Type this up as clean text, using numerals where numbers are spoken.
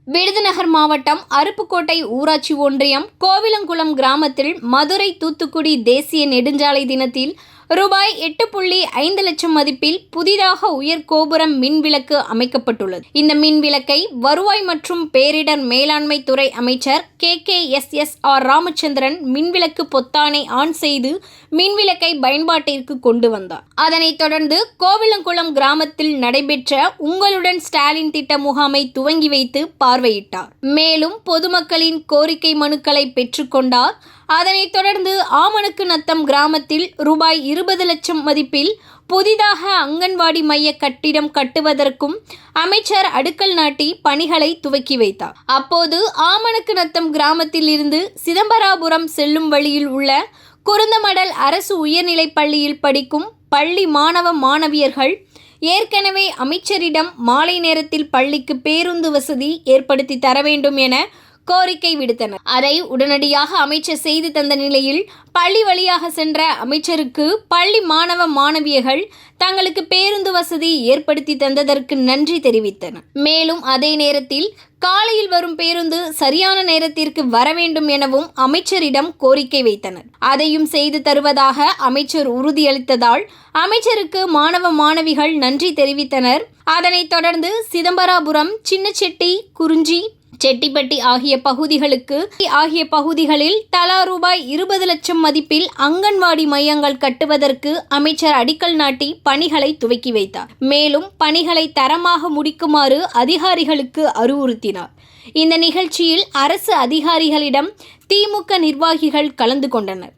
விருதுநகர் மாவட்டம் அருப்புக்கோட்டை ஊராட்சி ஒன்றியம் கோவிலங்குளம் கிராமத்தில் மதுரை தூத்துக்குடி தேசிய நெடுஞ்சாலை தினத்தில் ரூபாய் 8.5 லட்சம் மதிப்பில் புதிதாக உயர் கோபுரம் மின்விளக்கு அமைக்கப்பட்டுள்ளது. இந்த மின்விளக்கை வருவாய் மற்றும் பேரிடர் மேலாண்மை துறை அமைச்சர் KKSSR ராமச்சந்திரன் மின்விளக்கு பொத்தானை ஆன் செய்து மின்விளக்கை பயன்பாட்டிற்கு கொண்டு வந்தார். அதனைத் தொடர்ந்து கோவிலங்குளம் கிராமத்தில் நடைபெற்ற உங்களுடன் ஸ்டாலின் திட்ட முகாமை துவங்கி வைத்து பார்வையிட்டார். மேலும் பொதுமக்களின் கோரிக்கை மனுக்களை பெற்றுக்கொண்டார். அதனைத் தொடர்ந்து ஆமணக்கு நத்தம் கிராமத்தில் ரூபாய் 20 லட்சம் மதிப்பில் புதிதாக அங்கன்வாடி மைய கட்டிடம் கட்டுவதற்கும் அமைச்சர் அடிக்கல் நாட்டி பணிகளை துவக்கி வைத்தார். அப்போது ஆமணக்கு நத்தம் கிராமத்தில் இருந்து சிதம்பராபுரம் செல்லும் வழியில் உள்ள குருந்தமடல் அரசு உயர்நிலைப் பள்ளியில் படிக்கும் பள்ளி மாணவ மாணவியர்கள் ஏற்கனவே அமைச்சரிடம் மாலை நேரத்தில் பள்ளிக்கு பேருந்து வசதி ஏற்படுத்தி தர வேண்டும் என கோரிக்கை விடுத்தனர். அதை உடனடியாக அமைச்சர் செய்து தந்த நிலையில் பள்ளி வழியாக சென்ற அமைச்சருக்கு பள்ளி மாணவ மாணவியர்கள் தங்களுக்கு பேருந்து வசதி ஏற்படுத்தி தந்ததற்கு நன்றி தெரிவித்தனர். மேலும் அதே நேரத்தில் காலையில் வரும் பேருந்து சரியான நேரத்திற்கு வர வேண்டும் எனவும் அமைச்சரிடம் கோரிக்கை வைத்தனர். அதையும் செய்து தருவதாக அமைச்சர் உறுதியளித்ததால் அமைச்சருக்கு மாணவ மாணவிகள் நன்றி தெரிவித்தனர். அதனைத் தொடர்ந்து சிதம்பராபுரம், சின்னச்செட்டி, குறிஞ்சி, செட்டிப்பட்டி ஆகிய பகுதிகளில் தலா ரூபாய் 20 லட்சம் மதிப்பில் அங்கன்வாடி மையங்கள் கட்டுவதற்கு அமைச்சர் அடிக்கல் நாட்டி பணிகளை துவக்கி வைத்தார். மேலும் பணிகளை தரமாக முடிக்குமாறு அதிகாரிகளுக்கு அறிவுறுத்தினார். இந்த நிகழ்ச்சியில் அரசு அதிகாரிகளிடம் திமுக நிர்வாகிகள் கலந்து கொண்டனர்.